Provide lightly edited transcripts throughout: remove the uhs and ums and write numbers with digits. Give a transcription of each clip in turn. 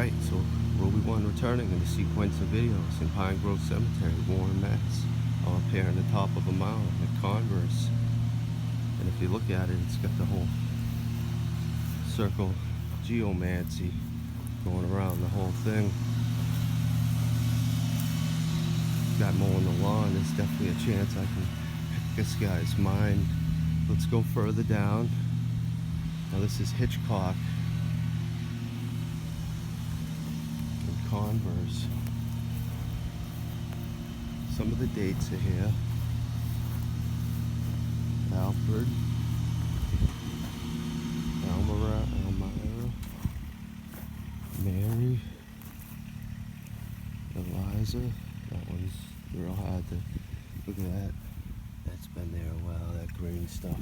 Alright, so Roby 1 returning in the sequence of videos in Pine Grove Cemetery, Warren, Mass. I'm up here on the top of a mound at Converse. And if you look at it, it's got the whole circle geomancy going around the whole thing. Guy mowing the lawn, there's definitely a chance I can pick this guy's mind. Let's go further down. Now this is Hitchcock and Converse. Some of the dates are here. Alfred, Elmira, Mary, Eliza. That one's real hard to look at that. That's been there a while, that green stuff.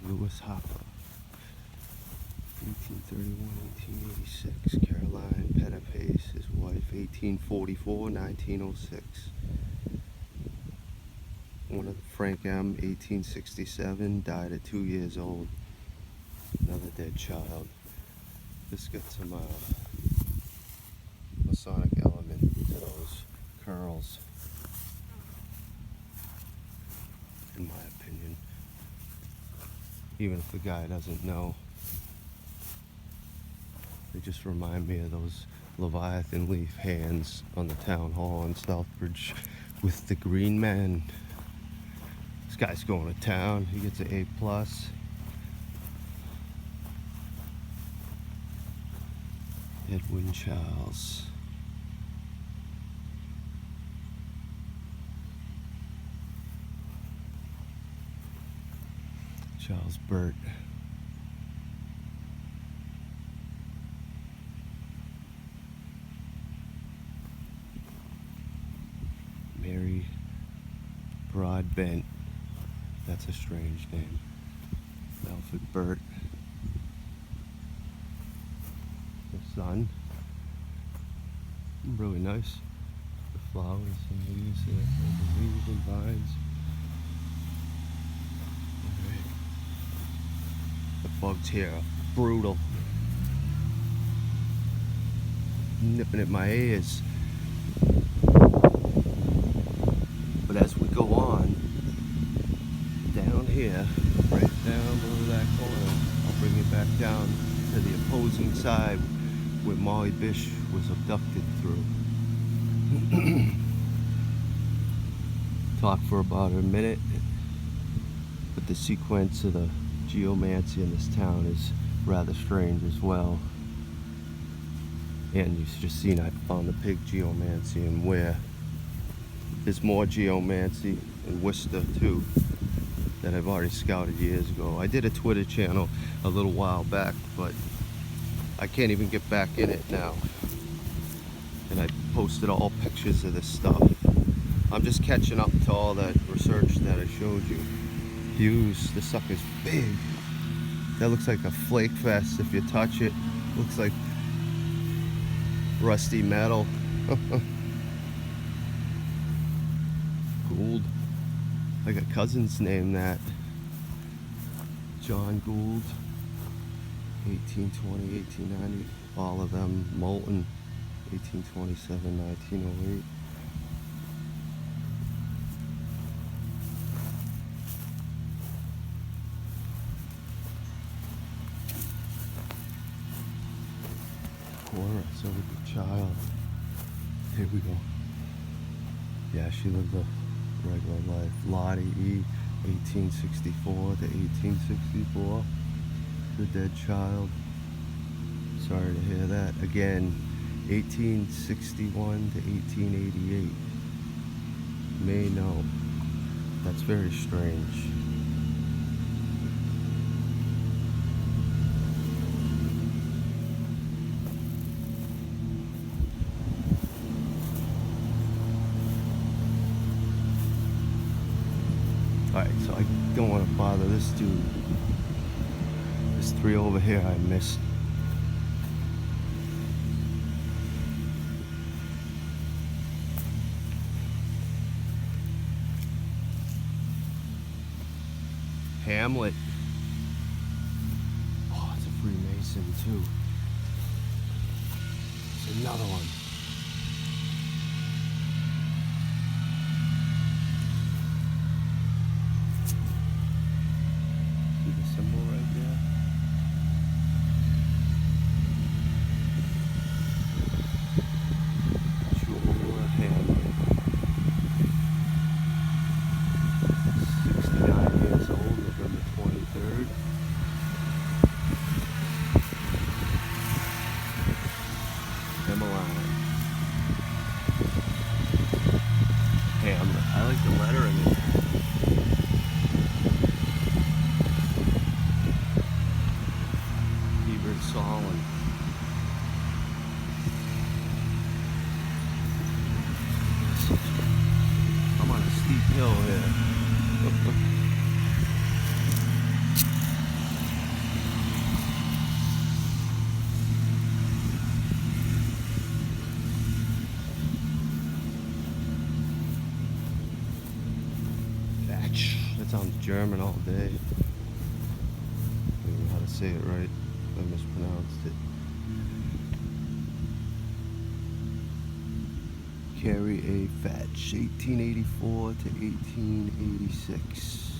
Lewis Hopper, 1831-1886. Caroline Pettipace, his wife, 1844-1906. One of Frank M, 1867, died at 2 years old. Another dead child. This got some Masonic element to those curls, in my opinion. Even if the guy doesn't know, they just remind me of those Leviathan leaf hands on the town hall in Southbridge with the green man. This guy's going to town. He gets an A+. Edwin Charles. Charles Burt. Mary Broadbent. That's a strange name. Alfred Burt. The son. Really nice. The flowers and leaves, the leaves and vines. The bugs here are brutal. Nipping at my ears. But as we go on, down here, right down below that corner, I'll bring it back down to the opposing side where Molly Bish was abducted through. Talk for about a minute, but the sequence of the geomancy in this town is rather strange as well. And you've just seen I found the pig geomancy, and where there's more geomancy in Worcester too that I've already scouted years ago. I did a Twitter channel a little while back, but I can't even get back in it now. And I posted all pictures of this stuff. I'm just catching up to all that research that I showed you. Hughes, this sucker's big. That looks like a flake fest if you touch it. Looks like rusty metal. Gould. I got cousins named that. John Gould. 1820, 1890. All of them. Moulton. 1827, 1908. Cora, surrogate child. Here we go. Yeah, she lived a regular life. Lottie E, 1864 to 1864. The dead child. Sorry to hear that. Again, 1861 to 1888. May know. That's very strange. Alright, so I don't want to bother this dude. There's three over here I missed. Hamlet. Oh, it's a Freemason too. It's another one. See the symbol right there? Joel Hamlet. 69 years old, November 23rd. Emmeline. Hamlet. I like the lettering in it. Hebert Solon. I'm on a steep hill here. That sounds German all day. I don't know how to say it right. I mispronounced it. Carrie A. Fatch, 1884 to 1886.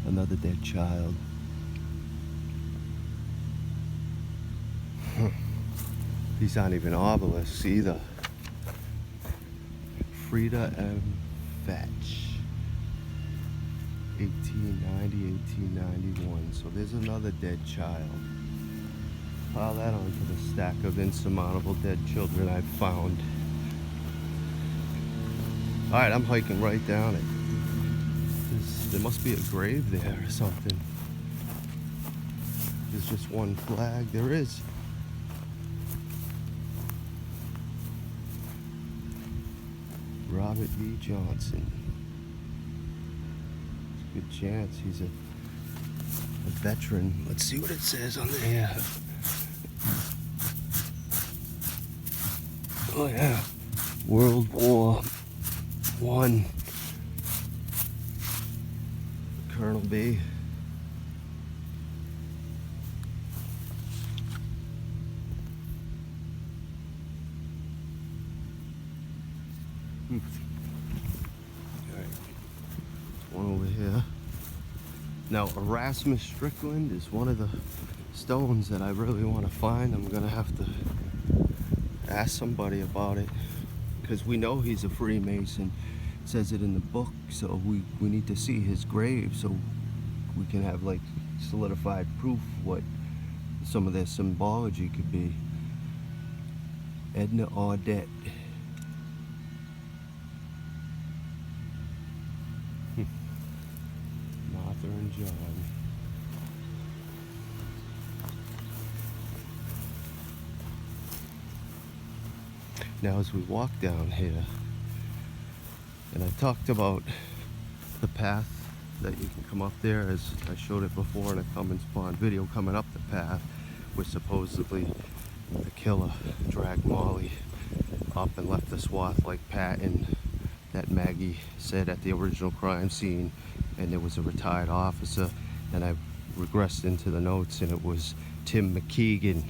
Another dead child. These aren't even obelisks either. Frida M. Fatch. 1890, 1891. So there's another dead child. Pile that onto the stack of insurmountable dead children I've found. Alright, I'm hiking right down it. There must be a grave there or something. There's just one flag. There is. Robert E. Johnson. Good chance he's a veteran. Let's see what it says on there. Oh yeah, World War I. Colonel B. One over here. Now Erasmus Strickland is one of the stones that I really want to find. I'm gonna have to ask somebody about it because we know he's a Freemason. It says it in the book, so we need to see his grave so we can have like solidified proof what some of their symbology could be. Edna Audette. Martha and John. Now as we walk down here, and I talked about the path that you can come up there, as I showed it before in a Cummins Pond video, coming up the path where supposedly the killer dragged Molly up and left the swath like Patton that Maggie said at the original crime scene, and there was a retired officer, and I regressed into the notes and it was Tim McKeegan.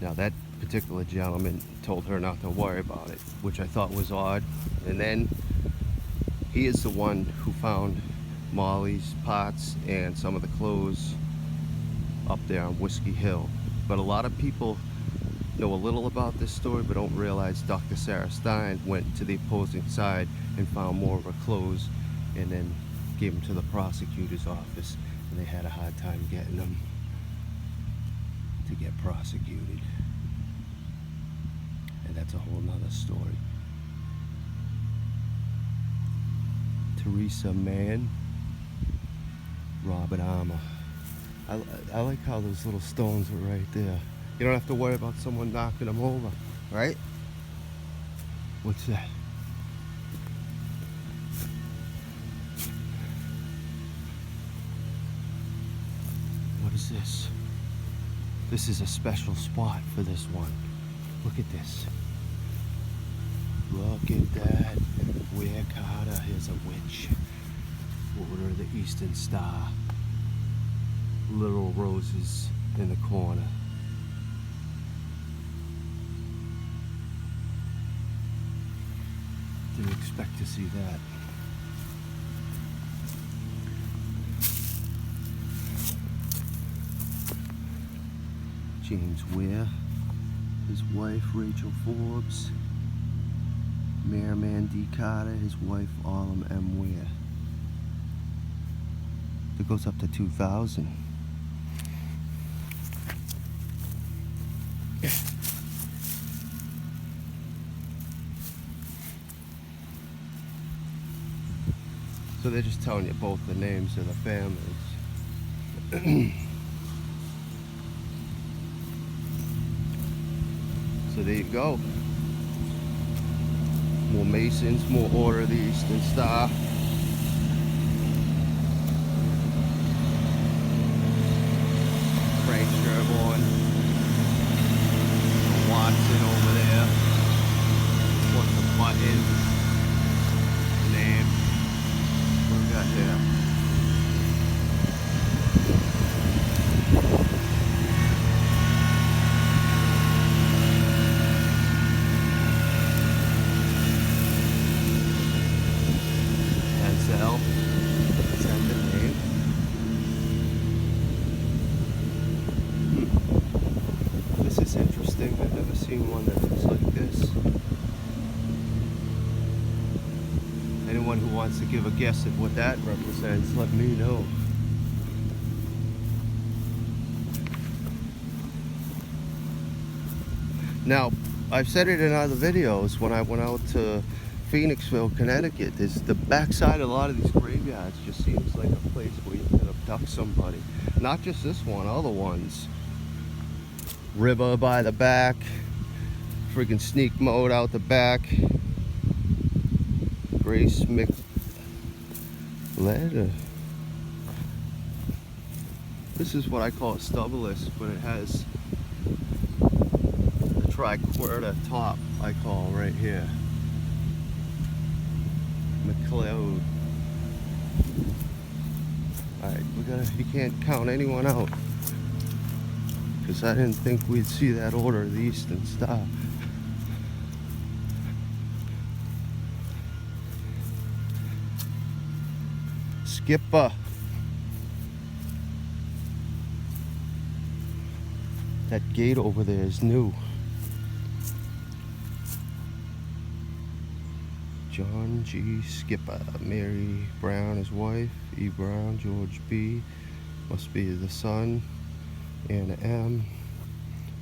Now that particular gentleman told her not to worry about it, which I thought was odd, and then he is the one who found Molly's parts and some of the clothes up there on Whiskey Hill. But a lot of people know a little about this story but don't realize Dr. Sarah Stein went to the opposing side and found more of her clothes and then gave them to the prosecutor's office, and they had a hard time getting them to get prosecuted. And that's a whole nother story. Teresa Mann, Robert Armour. I like how those little stones are right there. You don't have to worry about someone knocking them over, right? What's that? What is this? This is a special spot for this one. Look at this. Look at that. Ware Carter. Here's a witch. Order of the Eastern Star. Little roses in the corner. Didn't expect to see that. James Ware, his wife Rachel Forbes, Merriman D. Carter, his wife Autumn M. Ware. It goes up to 2000. So they're just telling you both the names of the families. So there you go. More Masons, more Order of the Eastern Star. Frank Sherborne. Watson over there. What's the button? Name. What do we got here? L. Is that the name? This is interesting. I've never seen one that looks like this. Anyone who wants to give a guess at what that represents, let me know. Now, I've said it in other videos when I went out to Phoenixville, Connecticut. There's the backside of a lot of these graveyards just seems like a place where you could abduct somebody. Not just this one, other ones. River by the back, freaking sneak mode out the back. Grace McLeod. This is what I call a stubbleless, but it has the triquetra top, I call right here. McLeod. Alright, you can't count anyone out. Because I didn't think we'd see that Order of the Eastern Star. Skipper. That gate over there is new. John G. Skipper, Mary Brown, his wife, E. Brown, George B. Must be the son, Anna M.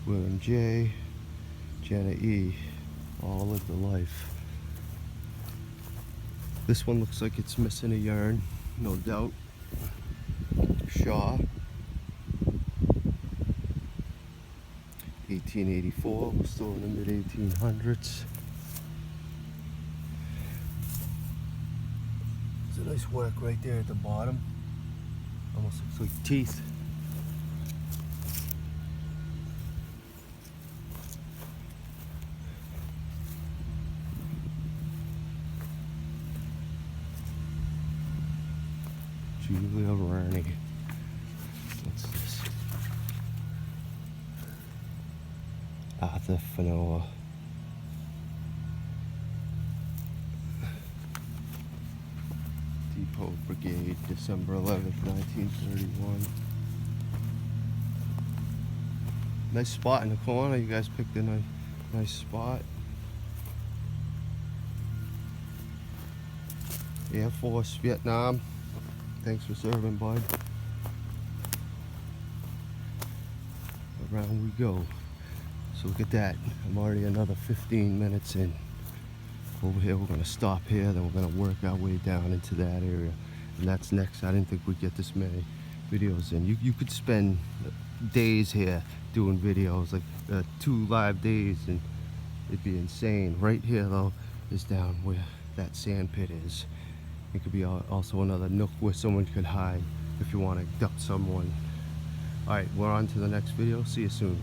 William J. Jenna E. All lived a life. This one looks like it's missing a yarn, no doubt. Shaw, 1884, we're still in the mid-1800s. There's a nice work right there at the bottom. Almost looks like teeth. Julia Rurney. What's this? Arthur Fanoa. Depot Brigade, December 11th, 1931. Nice spot in the corner. You guys picked a nice spot. Air Force, Vietnam. Thanks for serving, bud. Around we go. So look at that. I'm already another 15 minutes in. Over here, we're going to stop here, then we're going to work our way down into that area. And that's next. I didn't think we'd get this many videos in. You could spend days here doing videos, like 2 live days, and it'd be insane. Right here, though, is down where that sand pit is. It could be also another nook where someone could hide if you want to abduct someone. Alright, we're on to the next video. See you soon.